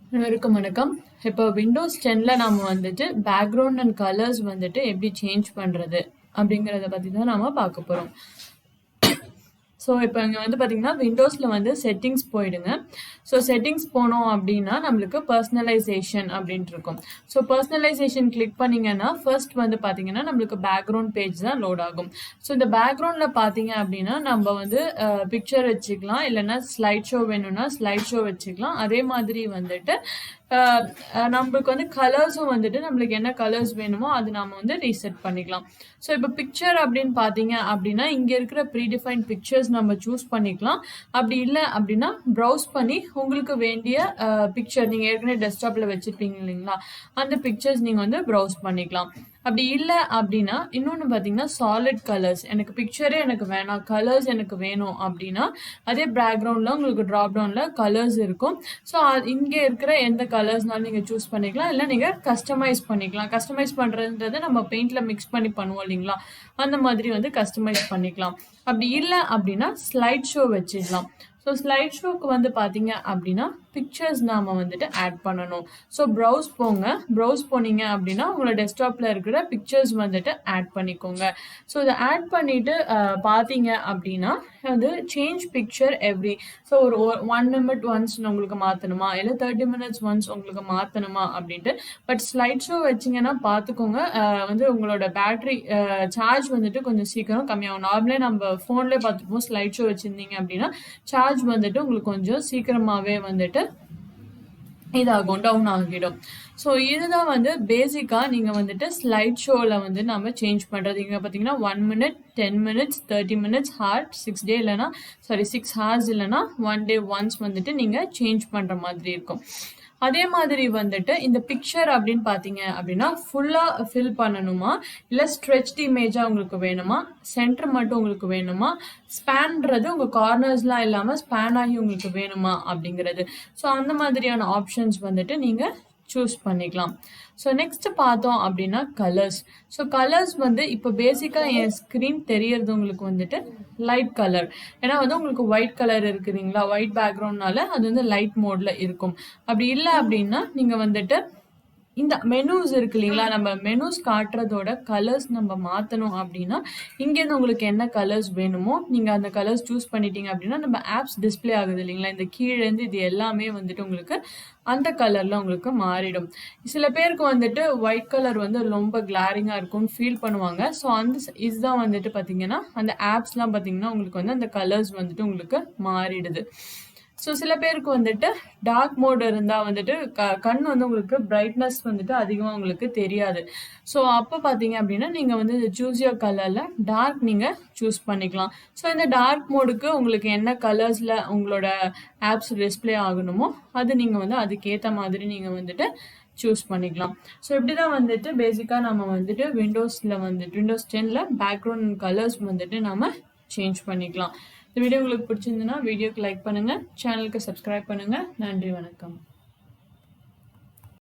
அனைவருக்கும் வணக்கம். இப்போ விண்டோஸ் 10ல நாம வந்துட்டு பேக்ரவுண்ட் அண்ட் கலர்ஸ் வந்துட்டு எப்படி சேஞ்ச் பண்றது அப்படிங்கறத பத்தி தான் நாம பார்க்க போறோம். ஸோ இப்போ இங்கே வந்து பார்த்தீங்கன்னா விண்டோஸில் வந்து செட்டிங்ஸ் போயிடுங்க. ஸோ செட்டிங்ஸ் போனோம் அப்படின்னா நம்மளுக்கு பர்சனலைசேஷன் அப்படின்ட்டு இருக்கும். ஸோ பர்சனலைசேஷன் கிளிக் பண்ணிங்கன்னா ஃபர்ஸ்ட் வந்து பார்த்தீங்கன்னா நம்மளுக்கு பேக்ரவுண்ட் பேஜ் தான் லோட் ஆகும். ஸோ இந்த பேக்ரவுண்டில் பார்த்தீங்க அப்படின்னா நம்ம வந்து பிக்சர் வச்சுக்கலாம், இல்லைன்னா ஸ்லைட் ஷோ வேணும்னா ஸ்லைட் ஷோ வச்சுக்கலாம். அதே மாதிரி வந்துட்டு நம்மளுக்கு வந்து கலர்ஸும் வந்துட்டு நம்மளுக்கு என்ன கலர்ஸ் வேணுமோ அது நாம வந்து ரீசெட் பண்ணிக்கலாம். ஸோ இப்போ பிக்சர் அப்படின்னு பார்த்தீங்க அப்படின்னா இங்கே இருக்கிற ப்ரீடிஃபைன் பிக்சர்ஸ் நம்ம சூஸ் பண்ணிக்கலாம். அப்படி இல்லை அப்படின்னா ப்ரௌஸ் பண்ணி உங்களுக்கு வேண்டிய பிக்சர் நீங்கள் ஏற்கனவே டெஸ்க்டாப்பில் வச்சுருப்பீங்க இல்லைங்களா, அந்த பிக்சர்ஸ் நீங்கள் வந்து ப்ரௌஸ் பண்ணிக்கலாம். அப்படி இல்லை அப்படின்னா இன்னொன்று பார்த்தீங்கன்னா சாலிட் கலர்ஸ், எனக்கு பிக்சரே எனக்கு வேணாம், கலர்ஸ் எனக்கு வேணும் அப்படின்னா அதே பேக்ரவுண்டில் உங்களுக்கு ட்ராப் டவுனில் கலர்ஸ் இருக்கும். ஸோ இங்கே இருக்கிற எந்த கலர்ஸ்னாலும் நீங்கள் சூஸ் பண்ணிக்கலாம், இல்லை நீங்கள் கஸ்டமைஸ் பண்ணிக்கலாம். கஸ்டமைஸ் பண்ணுறதுன்றது நம்ம பெயிண்டில் மிக்ஸ் பண்ணி பண்ணுவோம் இல்லைங்களா, அந்த மாதிரி வந்து கஸ்டமைஸ் பண்ணிக்கலாம். அப்படி இல்லை அப்படின்னா ஸ்லைட் ஷோ வச்சிடலாம். ஸோ ஸ்லைட் ஷோக்கு வந்து பார்த்தீங்க அப்படின்னா பிக்சர்ஸ் நாம் வந்துட்டு ஆட் பண்ணணும். ஸோ ப்ரௌஸ் போங்க, ப்ரௌஸ் போனீங்க அப்படின்னா உங்களோட டெஸ்க்டாப்பில் இருக்கிற பிக்சர்ஸ் வந்துட்டு ஆட் பண்ணிக்கோங்க. ஸோ இதை ஆட் பண்ணிவிட்டு பார்த்தீங்க அப்படின்னா வந்து சேஞ்ச் பிக்சர் எவ்ரி, ஸோ ஒரு 1 minute ஒன்ஸ் உங்களுக்கு மாற்றணுமா, இல்லை 30 minutes ஒன்ஸ் உங்களுக்கு மாற்றணுமா அப்படின்ட்டு. பட் ஸ்லைட் ஷோ வச்சிங்கன்னா பார்த்துக்கோங்க, வந்து உங்களோட பேட்ரி சார்ஜ் வந்துட்டு கொஞ்சம் சீக்கிரம் கம்மியாகும். நார்மலே நம்ம ஃபோன்லேயே பார்த்துப்போம், ஸ்லைட் ஷோ வச்சுருந்தீங்க அப்படின்னா சார்ஜ் வந்துட்டு உங்களுக்கு கொஞ்சம் சீக்கிரமாகவே வந்துட்டு இதாகும், டவுன் ஆகிடும். ஸோ இதுதான் வந்து பேசிக்காக நீங்கள் வந்துட்டு ஸ்லைட் ஷோவில் வந்து நம்ம சேஞ்ச் பண்ணுறது. இங்கே பார்த்தீங்கன்னா 1 minute, 10 minutes, 30 minutes, hour 6 hours இல்லைன்னா 1 day ஒன்ஸ் வந்துட்டு நீங்கள் சேஞ்ச் பண்ணுற மாதிரி இருக்கும். அதே மாதிரி வந்துட்டு இந்த பிக்சர் அப்படின்னு பார்த்தீங்க அப்படின்னா ஃபுல்லாக ஃபில் பண்ணணுமா, இல்லை ஸ்ட்ரெச்ட் இமேஜாக உங்களுக்கு வேணுமா, சென்டர் மட்டும் உங்களுக்கு வேணுமா, ஸ்பேன்றது உங்கள் கார்னர்ஸ்லாம் இல்லாமல் ஸ்பேன் ஆகி உங்களுக்கு வேணுமா அப்படிங்கிறது. ஸோ அந்த மாதிரியான ஆப்ஷன்ஸ் வந்துட்டு நீங்கள் சூஸ் பண்ணிக்கலாம். ஸோ நெக்ஸ்ட் பார்த்தோம் அப்படின்னா கலர்ஸ். ஸோ கலர்ஸ் வந்து இப்போ பேசிக்காக என் ஸ்க்ரீன் தெரியறது உங்களுக்கு வந்துட்டு லைட் கலர். ஏன்னா வந்து உங்களுக்கு ஒயிட் கலர் இருக்குதுங்களா, ஒயிட் பேக்ரவுண்ட்னால அது வந்து லைட் மோடில் இருக்கும். அப்படி இல்லை அப்படின்னா நீங்கள் வந்துட்டு இந்த மெனூஸ் இருக்கு இல்லைங்களா, நம்ம மெனூஸ் காட்டுறதோட கலர்ஸ் நம்ம மாற்றணும் அப்படின்னா இங்கேருந்து உங்களுக்கு என்ன கலர்ஸ் வேணுமோ நீங்கள் அந்த கலர்ஸ் சூஸ் பண்ணிட்டீங்க அப்படின்னா நம்ம ஆப்ஸ் டிஸ்பிளே ஆகுது இல்லைங்களா, இந்த கீழேருந்து இது எல்லாமே வந்துட்டு உங்களுக்கு அந்த கலரில் உங்களுக்கு மாறிடும். சில பேருக்கு வந்துட்டு ஒயிட் கலர் வந்து ரொம்ப கிளாரிங்காக இருக்கும்னு ஃபீல் பண்ணுவாங்க. ஸோ அந்த இதுதான் வந்துட்டு பார்த்தீங்கன்னா அந்த ஆப்ஸ்லாம் பார்த்தீங்கன்னா உங்களுக்கு வந்து அந்த கலர்ஸ் வந்துட்டு உங்களுக்கு மாறிடுது. ஸோ சில பேருக்கு வந்துட்டு டார்க் மோட் இருந்தால் வந்துட்டு கண் வந்து உங்களுக்கு பிரைட்னஸ் வந்துட்டு அதிகமாக உங்களுக்கு தெரியாது. ஸோ அப்போ பார்த்தீங்க அப்படின்னா நீங்கள் வந்து சூஸ் யோர் கலரில் டார்க் நீங்கள் சூஸ் பண்ணிக்கலாம். ஸோ இந்த டார்க் மோடுக்கு உங்களுக்கு என்ன கலர்ஸில் உங்களோட ஆப்ஸ் டிஸ்பிளே ஆகணுமோ அது நீங்கள் வந்து அதுக்கேற்ற மாதிரி நீங்கள் வந்துட்டு சூஸ் பண்ணிக்கலாம். ஸோ இப்படி தான் வந்துட்டு பேசிக்காக நம்ம வந்துட்டு விண்டோஸில் வந்துட்டு விண்டோஸ் 10ல் பேக்ரவுண்ட் கலர்ஸ் வந்துட்டு நம்ம சேஞ்ச் பண்ணிக்கலாம். இந்த வீடியோ உங்களுக்கு பிடிச்சிருந்துன்னா வீடியோக்கு லைக் பண்ணுங்கள், சேனலுக்கு சப்ஸ்கிரைப் பண்ணுங்கள். நன்றி, வணக்கம்.